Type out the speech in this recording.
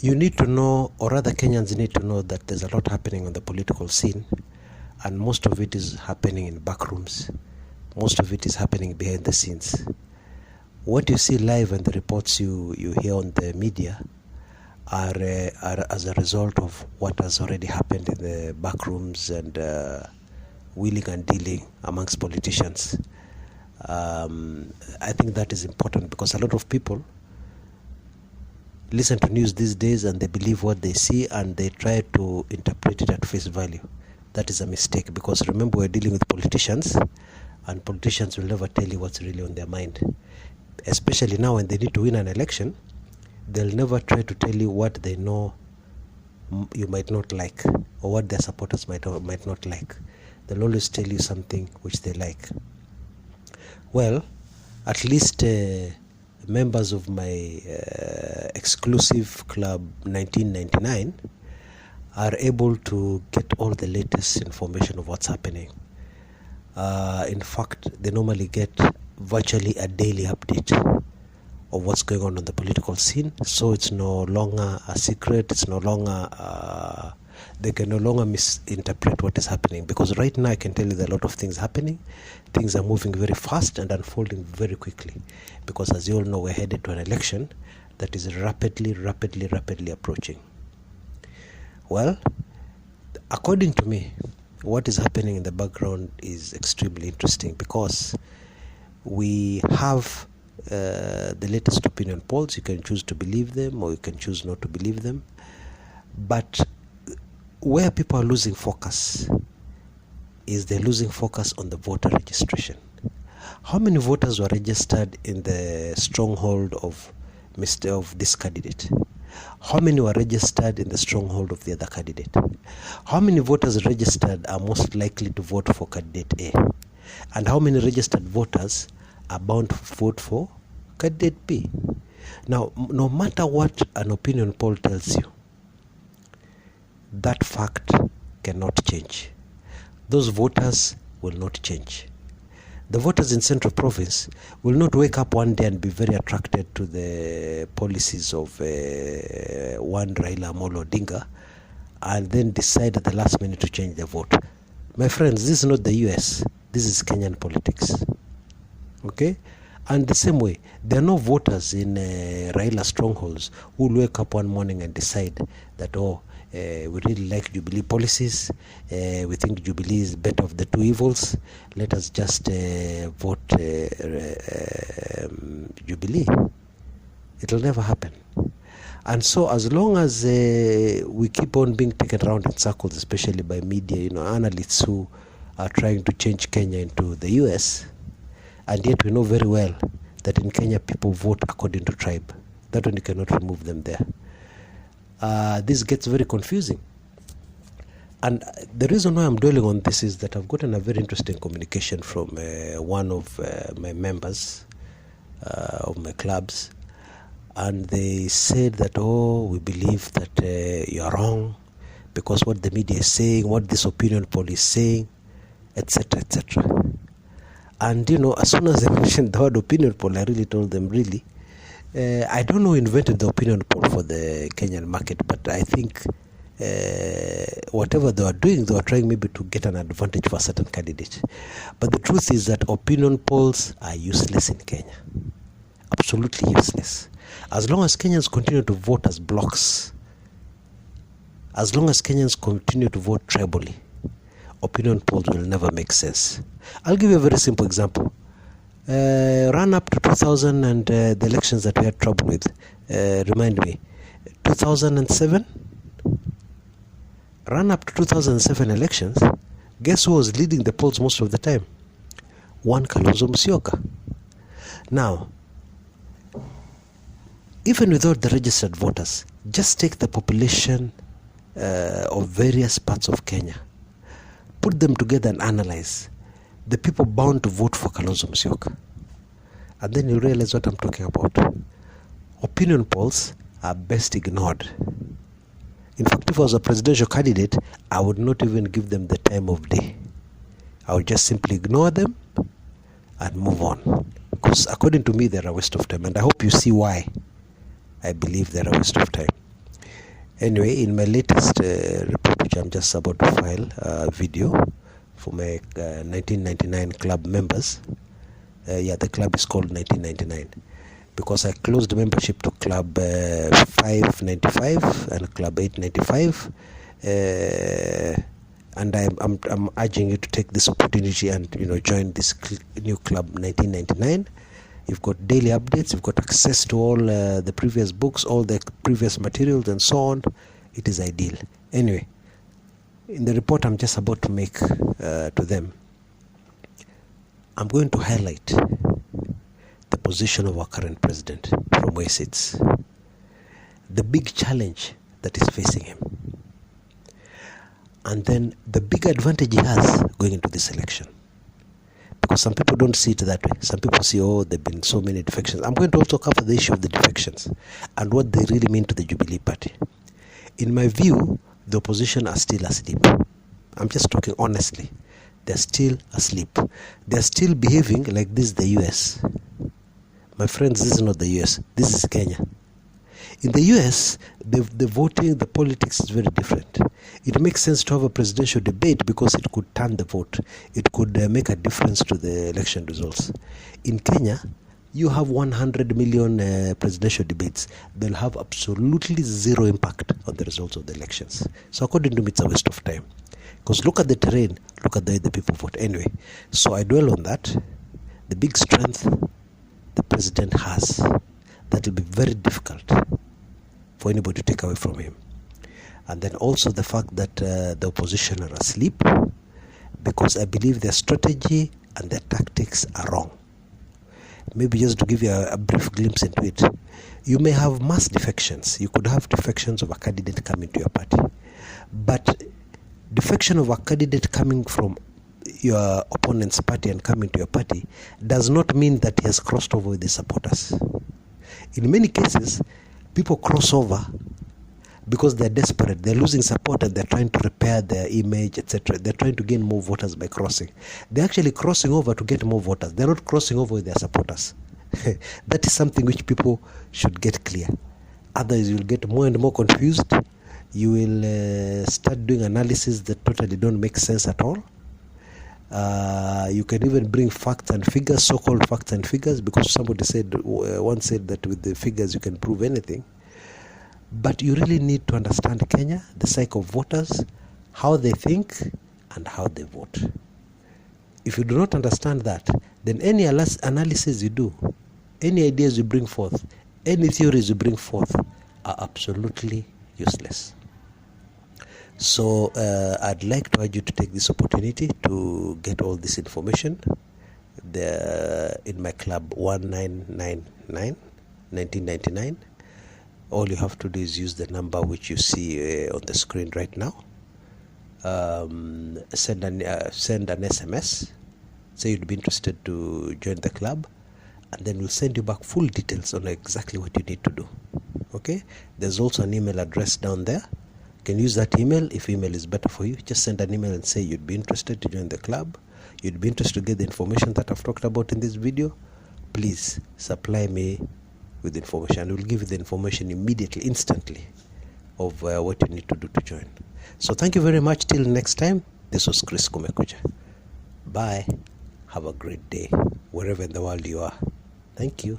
You need to know, or rather Kenyans need to know, that there's a lot happening on the political scene, and most of it is happening in back rooms. Most of it is happening behind the scenes. What you see live and the reports you hear on the media are as a result of what has already happened in the back rooms and wheeling and dealing amongst politicians. I think that is important because a lot of people listen to news these days and they believe what they see and they try to interpret it at face value. That is a mistake, because remember, we're dealing with politicians, and politicians will never tell you what's really on their mind. Especially now when they need to win an election, they'll never try to tell you what they know you might not like or what their supporters might not like. They'll always tell you something which they like. Well, at least members of my exclusive club 1999 are able to get all the latest information of what's happening. In fact, they normally get virtually a daily update of what's going on the political scene. So it's no longer a secret. It's no longer they can no longer misinterpret what is happening, because right now I can tell you there are a lot of things happening. Things are moving very fast and unfolding very quickly, because as you all know, we're headed to an election that is rapidly approaching. Well, according to me, what is happening in the background is extremely interesting, because we have the latest opinion polls. You can choose to believe them or you can choose not to believe them. But where people are losing focus is they're losing focus on the voter registration. How many voters were registered in the stronghold of this candidate? How many were registered in the stronghold of the other candidate? How many voters registered are most likely to vote for candidate A? And how many registered voters are bound to vote for candidate B? Now, no matter what an opinion poll tells you, that fact cannot change. Those voters will not change. The voters in Central Province will not wake up one day and be very attracted to the policies of one Raila Amolo Odinga and then decide at the last minute to change their vote. My friends, this is not the US. This is Kenyan politics. Okay? And the same way, there are no voters in Raila strongholds who will wake up one morning and decide that, we really like Jubilee policies. We think Jubilee is better of the two evils. Let us just vote Jubilee. It will never happen. And so as long as we keep on being taken around in circles, especially by media, analysts who are trying to change Kenya into the US, and yet we know very well that in Kenya people vote according to tribe. That one you cannot remove them there. This gets very confusing. And the reason why I'm dwelling on this is that I've gotten a very interesting communication from one of my members of my clubs. And they said that, we believe that you are wrong because what the media is saying, what this opinion poll is saying, etc., etc. And, as soon as they mentioned the word opinion poll, I really told them, really, I don't know who invented the opinion poll for the Kenyan market, but I think whatever they were doing, they were trying maybe to get an advantage for a certain candidate. But the truth is that opinion polls are useless in Kenya. Absolutely useless. As long as Kenyans continue to vote as blocks, as long as Kenyans continue to vote tribally, opinion polls will never make sense. I'll give you a very simple example. Run up to 2000 and the elections that we had trouble with. Remind me, 2007? Run up to 2007 elections. Guess who was leading the polls most of the time? One Kalonzo Musyoka. Now, even without the registered voters, just take the population of various parts of Kenya, put them together and analyze the people bound to vote for Kalonzo Musyoka, and then you realize what I'm talking about. Opinion polls are best ignored. In fact, if I was a presidential candidate, I would not even give them the time of day. I would just simply ignore them and move on. Because according to me, they're a waste of time. And I hope you see why I believe they're a waste of time. Anyway, in my latest report, which I'm just about to file a video for my 1999 club members, the club is called 1999 because I closed membership to club 595 and club 895, and I'm urging you to take this opportunity and join this new club 1999. You've got daily updates, you've got access to all the previous books, all the previous materials and so on. It is ideal. Anyway, in the report I'm just about to make to them, I'm going to highlight the position of our current president from where he sits, the big challenge that is facing him, and then the big advantage he has going into this election. Because some people don't see it that way. Some people see, there have been so many defections. I'm going to also cover the issue of the defections and what they really mean to the Jubilee Party. In my view, the opposition are still asleep. I'm just talking honestly. They're still asleep. They're still behaving like this is the US. My friends, this is not the US. This is Kenya. In the US, the voting, the politics is very different. It makes sense to have a presidential debate because it could turn the vote. It could make a difference to the election results. In Kenya, you have 100 million presidential debates. They'll have absolutely zero impact on the results of the elections. So according to me, it's a waste of time. Because look at the terrain, look at the way the people vote. Anyway, so I dwell on that. The big strength the president has, that will be very difficult for anybody to take away from him. And then also the fact that the opposition are asleep, because I believe their strategy and their tactics are wrong. Maybe just to give you a brief glimpse into it, you may have mass defections. You could have defections of a candidate coming to your party. But defection of a candidate coming from your opponent's party and coming to your party does not mean that he has crossed over with his supporters. In many cases, people cross over because they're desperate, they're losing support and they're trying to repair their image, etc. They're trying to gain more voters by crossing. They're actually crossing over to get more voters. They're not crossing over with their supporters. That is something which people should get clear. Otherwise, you'll get more and more confused. You will start doing analysis that totally don't make sense at all. You can even bring facts and figures, so-called facts and figures, because somebody once said that with the figures you can prove anything. But you really need to understand Kenya, the psyche of voters, how they think and how they vote. If you do not understand that, then any analysis you do, any ideas you bring forth, any theories you bring forth are absolutely useless. So I'd like to urge you to take this opportunity to get all this information in my club 1999. All you have to do is use the number which you see on the screen right now. Send an SMS. Say you'd be interested to join the club, and then we'll send you back full details on exactly what you need to do. Okay? There's also an email address down there. You can use that email. If email is better for you, just send an email and say you'd be interested to join the club. You'd be interested to get the information that I've talked about in this video. Please supply me with information. We'll give you the information immediately, instantly, of what you need to do to join. So thank you very much. Till next time, this was Chris Kumekuja. Bye. Have a great day, wherever in the world you are. Thank you.